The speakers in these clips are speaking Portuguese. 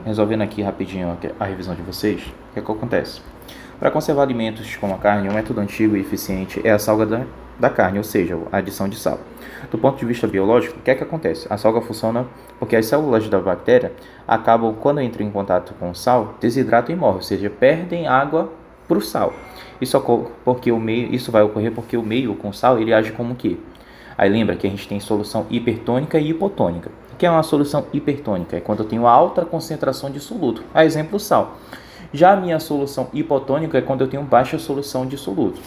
Resolvendo aqui rapidinho a revisão de vocês, o que é que acontece? Para conservar alimentos como a carne, um método antigo e eficiente é a salga da carne, ou seja, a adição de sal. Do ponto de vista biológico, o que é que acontece? A salga funciona porque as células da bactéria acabam, quando entram em contato com o sal, desidratam e morrem, ou seja, perdem água para o sal. Isso vai ocorrer porque o meio com sal ele age como o quê? Aí lembra que a gente tem solução hipertônica e hipotônica. O que é uma solução hipertônica? É quando eu tenho alta concentração de soluto. A exemplo, sal. Já a minha solução hipotônica é quando eu tenho baixa solução de soluto.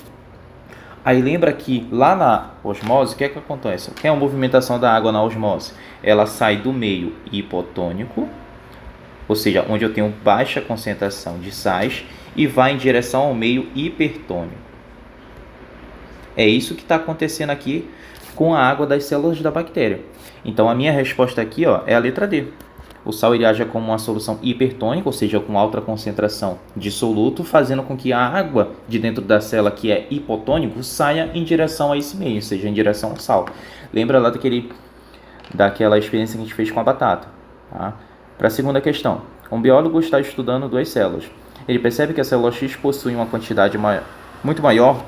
Aí lembra que lá na osmose, o que é que acontece? O que é a movimentação da água na osmose? Ela sai do meio hipotônico, ou seja, onde eu tenho baixa concentração de sais, e vai em direção ao meio hipertônico. É isso que está acontecendo aqui com a água das células da bactéria. Então a minha resposta aqui é a letra D. O sal ele age como uma solução hipertônica, ou seja, com alta concentração de soluto, fazendo com que a água de dentro da célula, que é hipotônico, saia em direção a esse meio, ou seja, em direção ao sal. Lembra lá daquela experiência que a gente fez com a batata. Tá? Para a segunda questão, um biólogo está estudando duas células. Ele percebe que a célula X possui uma quantidade muito maior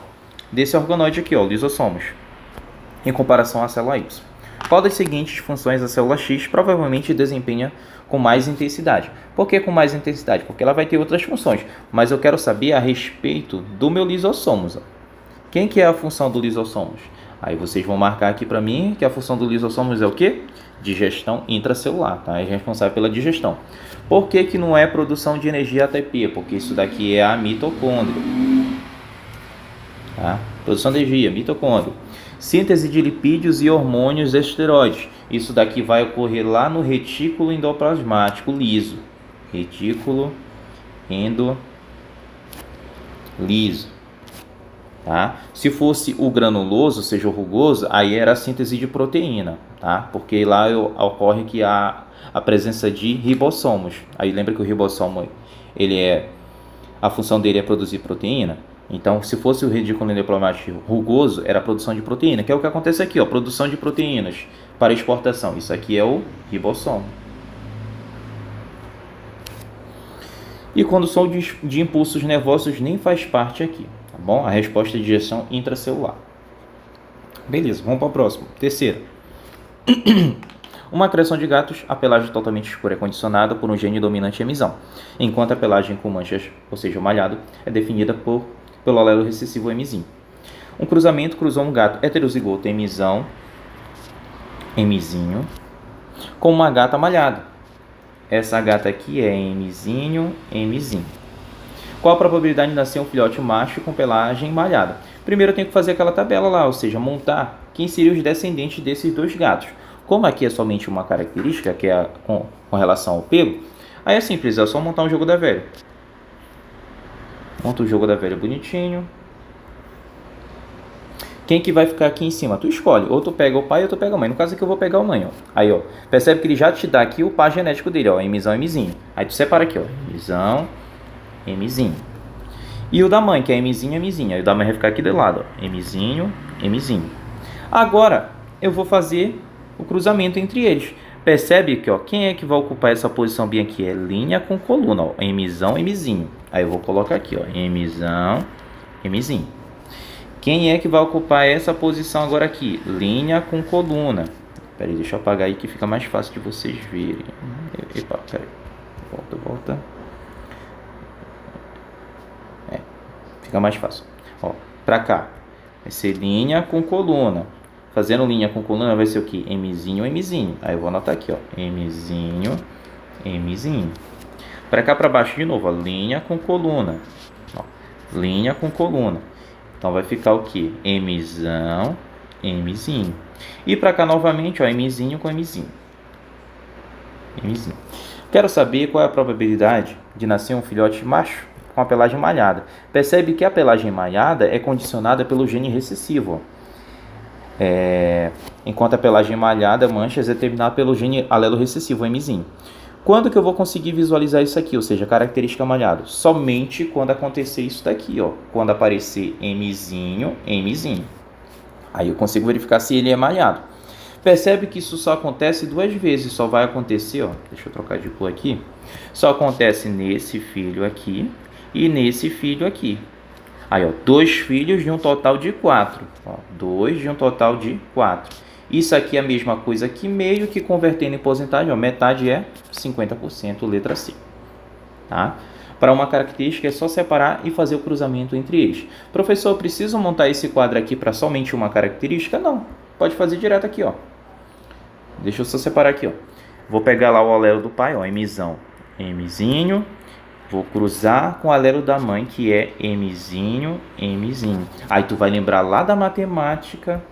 desse organoide aqui, lisossomos, em comparação à célula Y. Qual das seguintes funções a célula X provavelmente desempenha com mais intensidade? Por que com mais intensidade? Porque ela vai ter outras funções, mas eu quero saber a respeito do meu lisossomos. Quem que é a função do lisossomos? Aí vocês vão marcar aqui para mim que a função do lisossomos é o quê? Digestão intracelular, tá? É responsável pela digestão. Por que não é produção de energia ATP? Porque isso daqui é a mitocôndria. Tá? Produção de energia, mitocôndria. Síntese de lipídios e hormônios esteroides. Isso daqui vai ocorrer lá no retículo endoplasmático liso. Retículo endoliso. Tá? Se fosse o granuloso, ou seja, o rugoso, aí era a síntese de proteína. Tá? Porque lá ocorre que há a presença de ribossomos. Aí lembra que o ribossomo, a função dele é produzir proteína? Então, se fosse o retículo endoplasmático rugoso, era a produção de proteína, que é o que acontece aqui, produção de proteínas para exportação. Isso aqui é o ribossomo. E condução de impulsos nervosos nem faz parte aqui, tá bom? A resposta é digestão intracelular. Beleza, vamos para o próximo. Terceira. Uma criação de gatos, a pelagem totalmente escura é condicionada por um gene dominante emisão, enquanto a pelagem com manchas, ou seja, o malhado, é definida pelo alelo recessivo emizinho. Um cruzamento cruzou um gato heterozigoto emizinho com uma gata malhada. Essa gata aqui é emizinho. Qual a probabilidade de nascer um filhote macho com pelagem malhada? Primeiro eu tenho que fazer aquela tabela lá, ou seja, montar quem seriam os descendentes desses dois gatos. Como aqui é somente uma característica, que é com relação ao pelo, aí é simples, é só montar um jogo da velha. Monta o jogo da velha bonitinho. Quem que vai ficar aqui em cima? Tu escolhe. Ou tu pega o pai ou tu pega a mãe. No caso aqui eu vou pegar a mãe. Aí, percebe que ele já te dá aqui o par genético dele. Emisão, emizinho. Aí tu separa aqui. Emisão, emizinho. E o da mãe, que é emizinho, emizinho. Aí o da mãe vai ficar aqui do lado. Emizinho, emizinho. Agora eu vou fazer o cruzamento entre eles. Percebe que quem é que vai ocupar essa posição bem aqui? É linha com coluna. Emisão, emizinho. Aí eu vou colocar aqui, emisão, emizinho. Quem é que vai ocupar essa posição agora aqui? Linha com coluna. Peraí, deixa eu apagar aí que fica mais fácil de vocês verem. Epa, peraí. Volta. Fica mais fácil. Pra cá. Vai ser linha com coluna. Fazendo linha com coluna vai ser o quê? Emizinho, emizinho. Aí eu vou anotar aqui, Emizinho, emizinho. Para cá para baixo de novo, linha com coluna. Linha com coluna. Então vai ficar o quê? Emisão, emizinho. E para cá novamente, emizinho com emizinho. Emizinho. Quero saber qual é a probabilidade de nascer um filhote macho com a pelagem malhada. Percebe que a pelagem malhada é condicionada pelo gene recessivo. Enquanto a pelagem malhada, manchas, é determinada pelo gene alelo recessivo, emizinho. Quando que eu vou conseguir visualizar isso aqui, ou seja, característica malhada? Somente quando acontecer isso daqui, quando aparecer emizinho. Aí eu consigo verificar se ele é malhado. Percebe que isso só acontece duas vezes, só vai acontecer, ó, deixa eu trocar de cor aqui, só acontece nesse filho aqui e nesse filho aqui. Aí, ó, 2 filhos de um total de 4. 2 de um total de 4. Isso aqui é a mesma coisa que meio, que convertendo em porcentagem, ó, metade é 50%, letra C. Tá? Para uma característica é só separar e fazer o cruzamento entre eles. Professor, preciso montar esse quadro aqui para somente uma característica? Não, pode fazer direto aqui, ó. Deixa eu só separar aqui, ó. Vou pegar lá o alelo do pai, ó, Mzão, Mzinho. Vou cruzar com o alelo da mãe, que é Mzinho, Mzinho. Aí tu vai lembrar lá da matemática,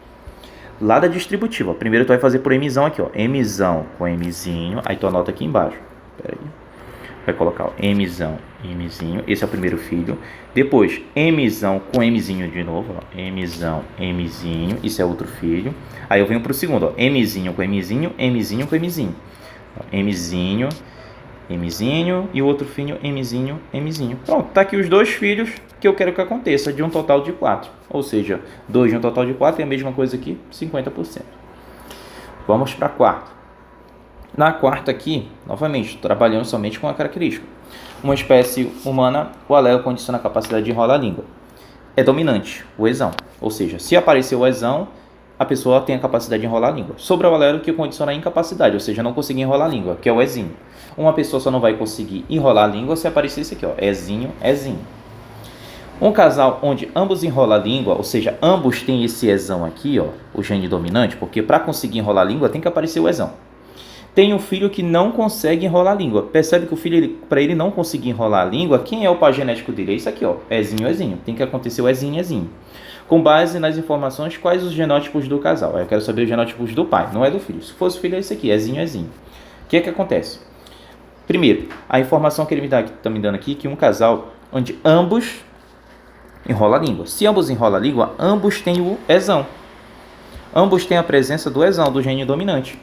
lá da distributiva. Primeiro tu vai fazer por Mzão aqui, ó. Mzão com Mzinho. Aí tu anota aqui embaixo. Pera aí. Vai colocar, ó, Mzão, Mzinho. Esse é o primeiro filho. Depois, Mzão com Mzinho de novo, ó. Mzão, Mzinho. Isso é outro filho. Aí eu venho pro segundo, ó. Mzinho com Mzinho, Mzinho com Mzinho. Mzinho, Mzinho e o outro filho Mzinho, Mzinho. Pronto, tá aqui os 2 filhos que eu quero que aconteça, de um total de 4. Ou seja, 2 de um total de 4 é a mesma coisa aqui, 50%. Vamos para a quarta. Na quarta aqui, novamente, trabalhando somente com a característica. Uma espécie humana, o alelo condiciona a capacidade de enrolar a língua. É dominante, o ezão. Ou seja, se aparecer o ezão, a pessoa tem a capacidade de enrolar a língua. Sobre o alelo que condiciona a incapacidade, ou seja, não conseguir enrolar a língua, que é o ezinho. Uma pessoa só não vai conseguir enrolar a língua se aparecer esse aqui, ó, ezinho, ezinho. Um casal onde ambos enrolam a língua, ou seja, ambos têm esse ezão aqui, ó, o gene dominante, porque para conseguir enrolar a língua tem que aparecer o ezão. Tem um filho que não consegue enrolar a língua. Percebe que o filho, para ele não conseguir enrolar a língua, quem é o pai genético dele? É isso aqui, ó, ezinho, ezinho. Tem que acontecer o ezinho, ezinho. Com base nas informações, quais os genótipos do casal? Eu quero saber os genótipos do pai, não é do filho. Se fosse o filho, é esse aqui, ezinho, ezinho. O que é que acontece? Primeiro, a informação que ele está me dando aqui, que um casal onde ambos enrolam a língua. Se ambos enrolam a língua, ambos têm o ezão. Ambos têm a presença do ezão, do gene dominante.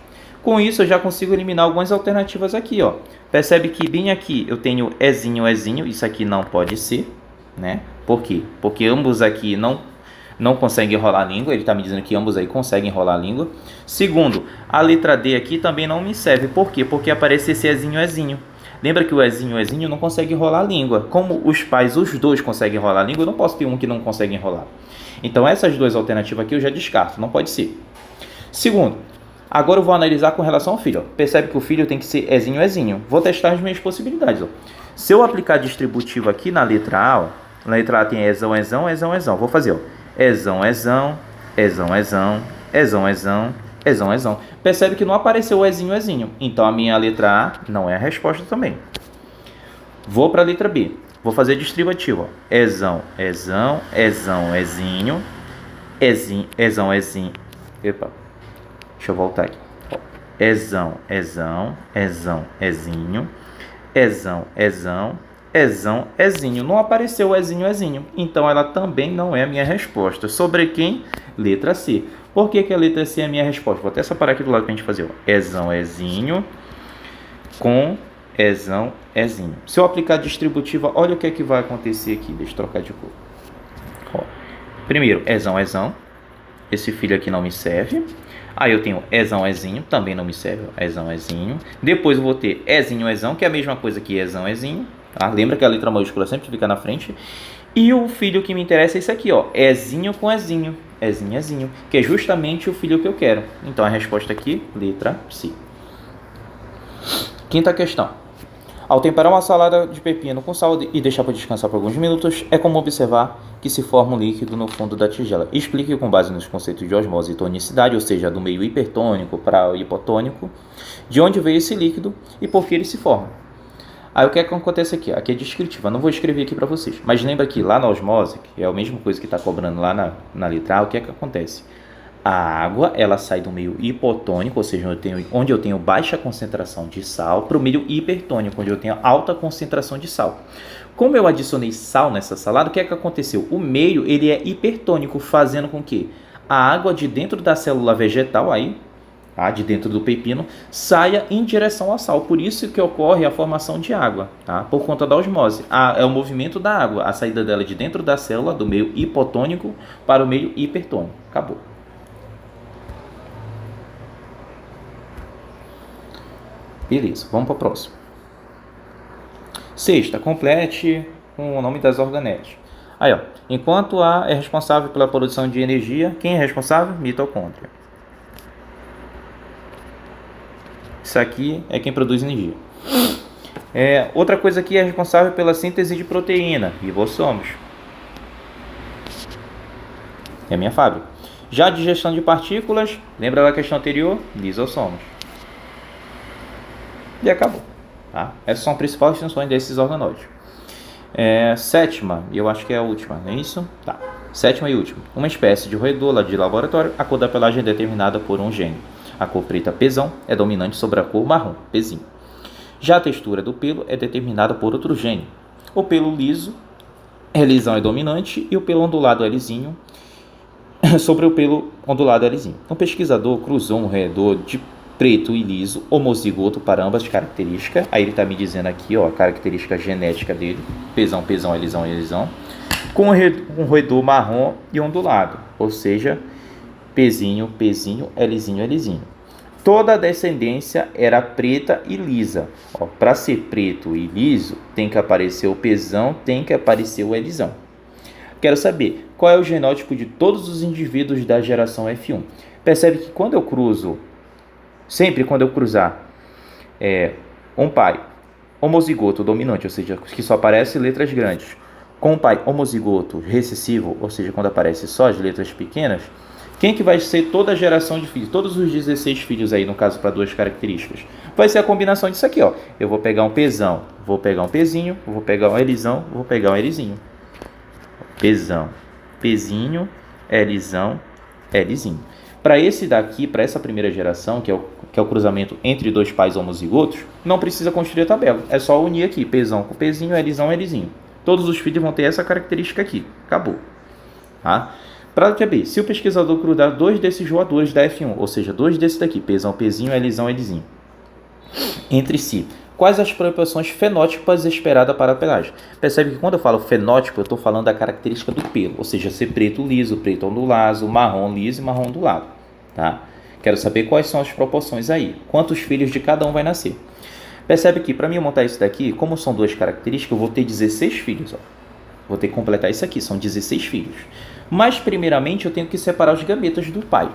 Com isso, eu já consigo eliminar algumas alternativas aqui, ó. Percebe que bem aqui eu tenho ezinho, ezinho. Isso aqui não pode ser, né? Por quê? Porque ambos aqui não conseguem enrolar a língua. Ele está me dizendo que ambos aí conseguem enrolar a língua. Segundo, a letra D aqui também não me serve. Por quê? Porque aparece esse ezinho, ezinho. Lembra que o ezinho, ezinho não consegue enrolar a língua. Como os pais, os dois conseguem enrolar a língua, eu não posso ter um que não consegue enrolar. Então, essas duas alternativas aqui eu já descarto. Não pode ser. Segundo, agora eu vou analisar com relação ao filho. Ó. Percebe que o filho tem que ser ezinho, ezinho. Vou testar as minhas possibilidades. Ó. Se eu aplicar distributivo aqui na letra A, ó, na letra A tem ezão, ezão, ezão, ezão. Vou fazer, ó. Ezão, ezão, ezão, ezão, ezão, ezão, ezão, ezão. Percebe que não apareceu o ezinho, ezinho. Então, a minha letra A não é a resposta também. Vou para a letra B. Vou fazer distributivo. Ó. Ezão, ezão, ezão, ezinho, ezinho, ezão, ezinho. Epa. Deixa eu voltar aqui. Ó. Ezão, ezão, ezão, ezinho, ezão, ezão, ezão, ezinho. Não apareceu o ezinho, ezinho. Então, ela também não é a minha resposta. Sobre quem? Letra C. Por que a letra C é a minha resposta? Vou até separar aqui do lado para a gente fazer. Ó. Ezão, ezinho, com ezão, ezinho. Se eu aplicar distributiva, olha o que é que vai acontecer aqui. Deixa eu trocar de cor. Ó. Primeiro, ezão, ezão. Esse filho aqui não me serve. Aí eu tenho ezão, ezinho, também não me serve, ezão, ezinho. Depois eu vou ter ezinho, ezão, que é a mesma coisa que ezão, ezinho. Tá? Lembra que a letra maiúscula sempre fica na frente. E o filho que me interessa é esse aqui, ó, ezinho com ezinho, ezinho, ezinho, que é justamente o filho que eu quero. Então a resposta aqui, letra C. Quinta questão. Ao temperar uma salada de pepino com sal e deixar para descansar por alguns minutos, é comum observar que se forma um líquido no fundo da tigela. Explique com base nos conceitos de osmose e tonicidade, ou seja, do meio hipertônico para o hipotônico, de onde veio esse líquido e por que ele se forma. Aí o que é que acontece aqui? Aqui é descritiva, não vou escrever aqui para vocês. Mas lembra que lá na osmose, que é a mesma coisa que está cobrando lá na letra A, o que é que acontece? A água, ela sai do meio hipotônico, ou seja, onde eu tenho baixa concentração de sal, para o meio hipertônico, onde eu tenho alta concentração de sal. Como eu adicionei sal nessa salada, o que é que aconteceu? O meio, ele é hipertônico, fazendo com que a água de dentro da célula vegetal, aí, tá, de dentro do pepino, saia em direção ao sal. Por isso que ocorre a formação de água, tá? Por conta da osmose. É o movimento da água, a saída dela de dentro da célula, do meio hipotônico para o meio hipertônico. Acabou. Beleza, vamos para o próximo. Sexta, complete com o nome das organetes. Aí, ó, enquanto A é responsável pela produção de energia, quem é responsável? Mitocôndria. Isso aqui é quem produz energia. Outra coisa aqui é responsável pela síntese de proteína, ribossomos. É a minha fábrica. Já a digestão de partículas, lembra da questão anterior? Lisossomos. E acabou. Tá? Essas são as principais funções desses organóides. Sétima, e eu acho que é a última, não é isso? Tá. Sétima e última. Uma espécie de roedor de laboratório, a cor da pelagem é determinada por um gene. A cor preta, pezão, é dominante sobre a cor marrom, pezinho. Já a textura do pelo é determinada por outro gene. O pelo liso, lisão é dominante, e o pelo ondulado é lisinho sobre o pelo ondulado é lisinho. Um pesquisador cruzou um roedor de preto e liso, homozigoto para ambas as características. Aí ele está me dizendo aqui, ó, a característica genética dele, pezão, pezão, é lisão, com um roedor marrom e ondulado, ou seja, pezinho, pezinho, é lisinho. Toda a descendência era preta e lisa. Para ser preto e liso, tem que aparecer o pezão, tem que aparecer o elisão. Quero saber qual é o genótipo de todos os indivíduos da geração F1. Percebe que quando eu cruzo, sempre quando eu cruzar um pai homozigoto dominante, ou seja, que só aparece letras grandes, com um pai homozigoto recessivo, ou seja, quando aparece só as letras pequenas, quem que vai ser toda a geração de filhos? Todos os 16 filhos aí, no caso, para duas características. Vai ser a combinação disso aqui, ó. Eu vou pegar um pezão, vou pegar um pezinho, vou pegar um elisão, vou pegar um elizinho. Pezão, pezinho, elisão, elizinho. Para esse daqui, para essa primeira geração, que é o cruzamento entre dois pais homozigotos, não precisa construir a tabela. É só unir aqui, pezão com pezinho, elisão, elizinho. Todos os filhos vão ter essa característica aqui. Acabou. Tá? Para saber, se o pesquisador cruzar dois desses voadores da F1, ou seja, dois desses daqui, pezão, pezinho, elisão, elizinho, entre si, quais as proporções fenótipas esperadas para a pelagem? Percebe que quando eu falo fenótipo, eu estou falando da característica do pelo, ou seja, ser preto liso, preto ondulado, marrom liso e marrom ondulado. Tá? Quero saber quais são as proporções aí, quantos filhos de cada um vai nascer. Percebe que para mim montar isso daqui, como são duas características, eu vou ter 16 filhos. Ó. Vou ter que completar isso aqui, são 16 filhos. Mas primeiramente eu tenho que separar os gametas do pai.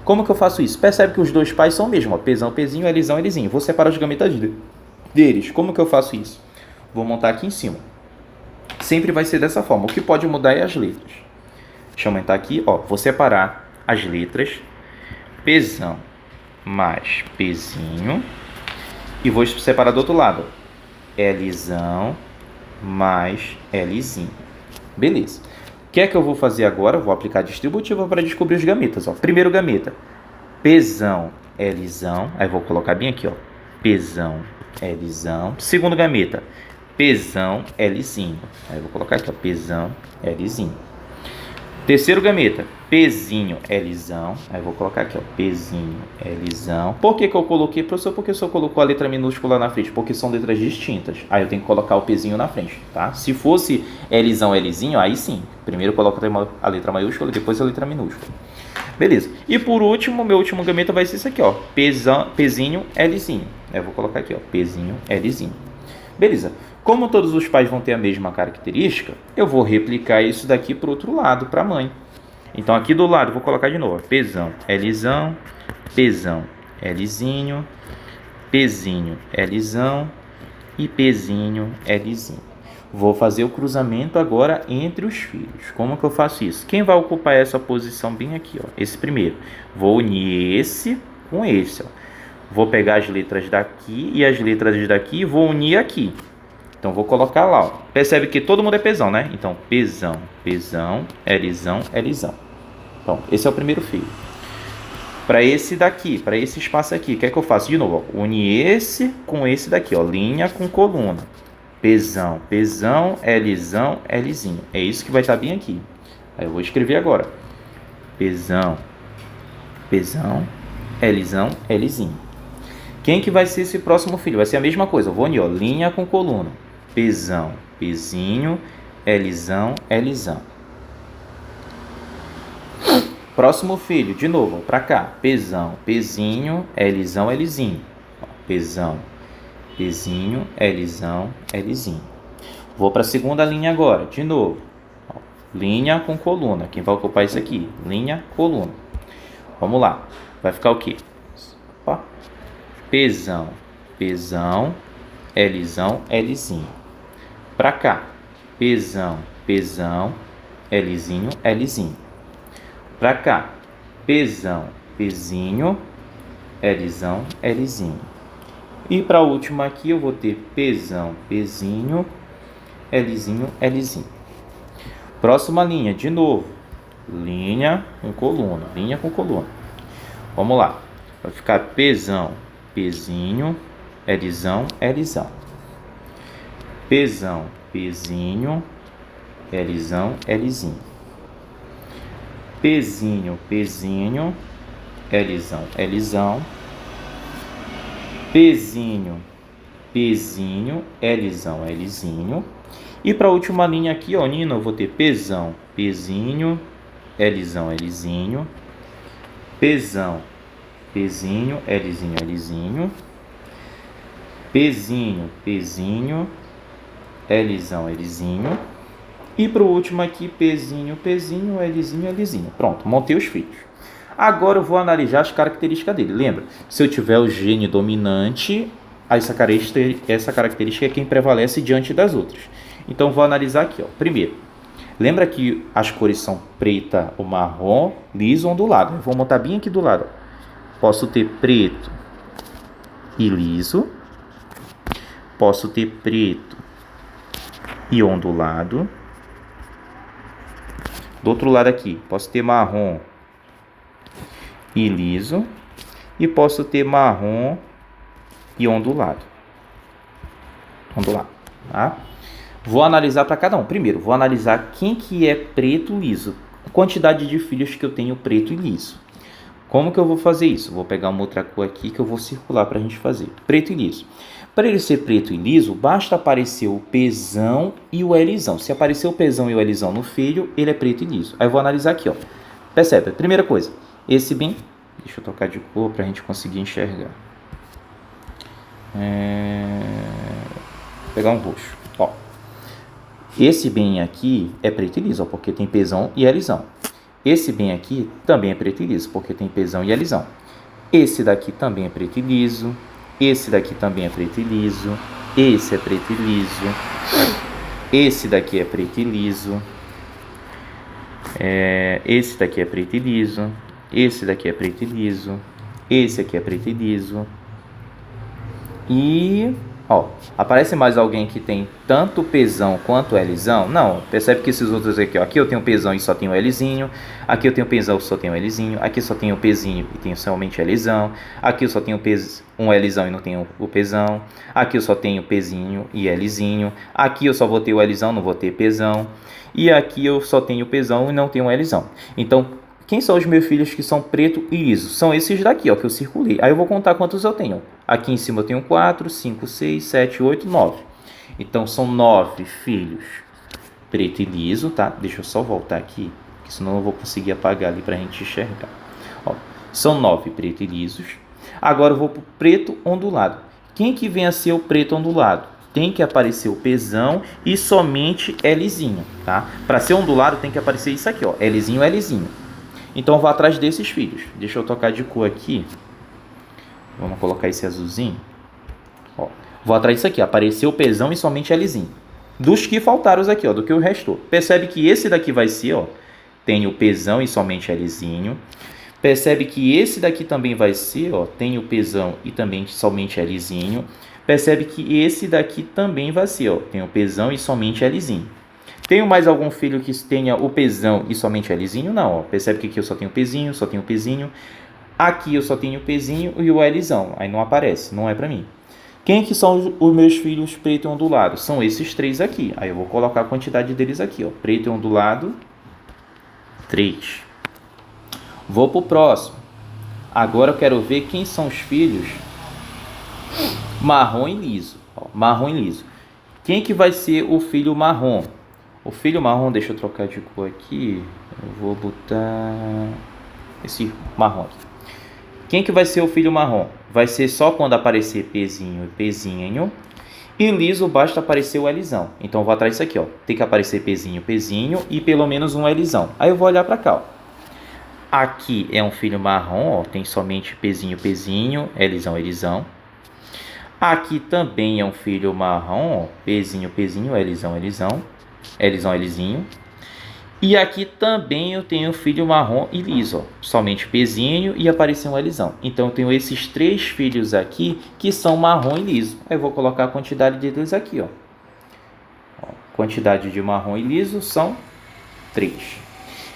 Como que eu faço isso? Percebe que os dois pais são o mesmo, ó, pezão, pezinho, elisão, elizinho. Vou separar os gametas deles. Como que eu faço isso? Vou montar aqui em cima. Sempre vai ser dessa forma. O que pode mudar é as letras. Deixa eu aumentar aqui, ó. Vou separar as letras. Pezão mais pezinho. E vou separar do outro lado. Elisão mais elizinho. Beleza. O que é que eu vou fazer agora? Vou aplicar a distributiva para descobrir os gametas. Ó. Primeiro gameta. Pezão, elisão. Aí vou colocar bem aqui, ó. Pezão, elisão. Segundo gameta. Pezão, elizinho. Aí vou colocar aqui, ó. Pezão, elizinho. Terceiro gameta, pezinho, elisão. Aí vou colocar aqui, ó, pezinho, elisão. Por que eu coloquei, professor? Porque o senhor colocou a letra minúscula na frente? Porque são letras distintas. Aí eu tenho que colocar o pezinho na frente, tá? Se fosse elisão, elizinho, aí sim. Primeiro eu coloco a letra maiúscula, depois a letra minúscula. Beleza. E por último, meu último gameta vai ser isso aqui, ó, pezinho, elizinho. Aí eu vou colocar aqui, ó, pezinho, elizinho. Beleza. Como todos os pais vão ter a mesma característica, eu vou replicar isso daqui para o outro lado, para a mãe. Então, aqui do lado, vou colocar de novo. Pezão, elisão, pezão, elizinho, pezinho, elisão e pezinho, elizinho. Vou fazer o cruzamento agora entre os filhos. Como que eu faço isso? Quem vai ocupar essa posição bem aqui? Ó? Esse primeiro. Vou unir esse com esse. Ó. Vou pegar as letras daqui e as letras daqui e vou unir aqui. Então, vou colocar lá, ó. Percebe que todo mundo é pezão, né? Então, pezão, pezão, elisão, elisão. Então, esse é o primeiro filho. Para esse daqui, para esse espaço aqui, o que é que eu faço? De novo, ó. Une esse com esse daqui, ó. Linha com coluna. Pezão, pezão, elisão, elizinho. É isso que vai estar bem aqui. Aí eu vou escrever agora. Pezão, pezão, elisão, elizinho. Quem que vai ser esse próximo filho? Vai ser a mesma coisa. Eu vou unir, ó. Linha com coluna. Pezão, pezinho, elisão, elisão. Próximo filho, de novo, para cá. Pezão, pezinho, elisão, elizinho. Pezão, Pzinho, Lzão, Lzinho. Vou para a segunda linha agora, de novo. Ó, linha com coluna. Quem vai ocupar isso aqui? Linha, coluna. Vamos lá. Vai ficar o quê? Opa. Pzão, Pzão, Lzão, Lzinho. Para cá. Pzão, Pzão, Lzinho, Lzinho. Para cá. Pzão, Pzinho, Lzão, Lzinho. E para a última aqui eu vou ter Pzão, Pzinho, Lzinho, Lzinho. Próxima linha, de novo. Linha com coluna, linha com coluna. Vamos lá. Vai ficar Pzão, Pzinho, Lzão, Lzão. Pzão, Pzinho, Lzão, Lzinho. Pzinho, Pzinho, Lzão, Lzão. Pzinho, Pzinho, Lzão, Lzinho. E para a última linha aqui, ó, Nina, eu vou ter Pzão, Pzinho, Lzão, Lzinho. Pzão, Pzinho, Lzinho, Lzinho. Pzinho, Pzinho, Lzão, Lzinho. E para o último aqui, Pzinho, Pzinho, Lzinho, Lzinho. Pronto, montei os filhos. Agora eu vou analisar as características dele. Lembra? Se eu tiver o gene dominante, essa característica é quem prevalece diante das outras. Então, vou analisar aqui. Ó. Primeiro, lembra que as cores são preta ou marrom, liso ou ondulado. Eu vou montar bem aqui do lado. Ó. Posso ter preto e liso. Posso ter preto e ondulado. Do outro lado aqui, posso ter marrom e liso, e posso ter marrom e ondulado. Tá? Vou analisar para cada um. Primeiro, vou analisar quem que é preto liso, a quantidade de filhos que eu tenho preto e liso. Como que eu vou fazer isso? Vou pegar uma outra cor aqui que eu vou circular para a gente fazer. Preto e liso. Para ele ser preto e liso, basta aparecer o Pzão e o Lzão. Se aparecer o Pzão e o Lzão no filho, ele é preto e liso. Aí eu vou analisar aqui, ó. Percebe? Primeira coisa, esse bem... Deixa eu trocar de cor para a gente conseguir enxergar. Vou pegar um roxo. Ó. Esse bem aqui é preto e liso, ó, porque tem Pzão e Lzão. Esse bem aqui também é preto e liso, porque tem Pzão e Lzão. Esse daqui também é preto e liso. Esse daqui também é preto e liso. Esse é preto e liso. Esse daqui é preto e liso. Esse daqui é preto e liso. Esse daqui é preto e liso. Esse aqui é preto e liso. E... ó, aparece mais alguém que tem tanto Pzão quanto Lzão? Não, percebe que esses outros aqui, ó, aqui eu tenho Pzão e só tenho Lzinho, aqui eu tenho Pzão e só tenho Lzinho, aqui eu só tenho Pzinho e tenho somente Lzão, aqui eu só tenho um Lzão e não tenho o Pzão, aqui eu só tenho Pzinho e Lzinho, aqui eu só vou ter o Lzão, não vou ter Pzão, e aqui eu só tenho Pzão e não tenho Lzão. Então, quem são os meus filhos que são preto e liso? São esses daqui, ó, que eu circulei. Aí eu vou contar quantos eu tenho. Aqui em cima eu tenho 4, 5, 6, 7, 8, 9. Então, são 9 filhos preto e liso, tá? Deixa eu só voltar aqui, porque senão eu não vou conseguir apagar ali pra gente enxergar. Ó, são 9 preto e lisos. Agora eu vou pro preto ondulado. Quem que vem a ser o preto ondulado? Tem que aparecer o Pzão e somente Lzinho, tá? Para ser ondulado tem que aparecer isso aqui, ó, Lzinho, Lzinho. Então, eu vou atrás desses filhos. Deixa eu tocar de cor aqui. Vamos colocar esse azulzinho. Ó, vou atrás disso aqui. Apareceu o Pzão e somente Lzinho. Dos que faltaram aqui, ó, do que o restou. Percebe que esse daqui vai ser, ó, tem o Pzão e somente Lzinho. Percebe que esse daqui também vai ser, ó, tem o Pzão e também somente Lzinho. Percebe que esse daqui também vai ser, ó, tem o Pzão e somente Lzinho. Tenho mais algum filho que tenha o Pzão e somente Lzinho? Não, ó. Percebe que aqui eu só tenho Pzinho, só tenho Pzinho. Aqui eu só tenho o Pzinho e o Lzão. Aí não aparece, não é pra mim. Quem que são os meus filhos preto e ondulado? São esses três aqui. Aí eu vou colocar a quantidade deles aqui, ó. Preto e ondulado, 3. Vou pro próximo. Agora eu quero ver quem são os filhos marrom e liso. Ó, marrom e liso. Quem que vai ser o filho marrom? O filho marrom, deixa eu trocar de cor aqui. Eu vou botar esse marrom aqui. Quem que vai ser o filho marrom? vai ser só quando aparecer Pzinho e Pzinho. E liso basta aparecer o Lzão. Então eu vou atrás disso aqui, ó. Tem que aparecer Pzinho, Pzinho e pelo menos um Lzão. Aí eu vou olhar para cá, ó. Aqui é um filho marrom, ó. Tem somente Pzinho, Pzinho, Lzão, Lzão. Aqui também é um filho marrom, ó. Pzinho, Pzinho, Lzão, Lzão. Lzão, Lzinho. E aqui também eu tenho filho marrom e liso, ó. Somente Pzinho e apareceu um Lzão. Então eu tenho esses 3 filhos aqui que são marrom e liso. Aí eu vou colocar a quantidade de 2 aqui, ó. Quantidade de marrom e liso são 3.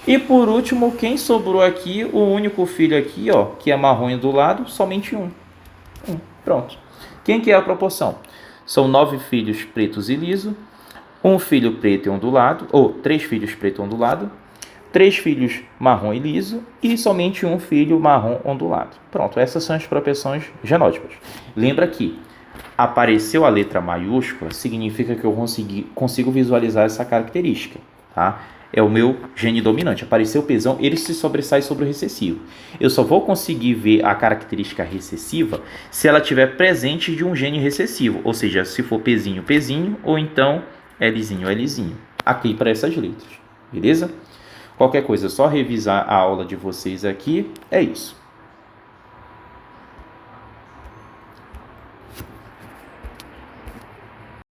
E por último, quem sobrou aqui, o único filho aqui, ó, que é marrom e do lado, somente um. Pronto. Quem que é a proporção? São 9 filhos pretos e liso. Um filho preto e ondulado, ou 3 filhos preto e ondulado, 3 filhos marrom e liso e somente um filho marrom ondulado. Pronto, essas são as proporções genótipas. Lembra que apareceu a letra maiúscula, significa que eu consigo visualizar essa característica, tá? É o meu gene dominante. Apareceu o Pzão, ele se sobressai sobre o recessivo. Eu só vou conseguir ver a característica recessiva se ela estiver presente de um gene recessivo, ou seja, se for Pzinho, Pzinho, ou então Lzinho, Lzinho, aqui para essas letras, beleza? Qualquer coisa, é só revisar a aula de vocês aqui, é isso.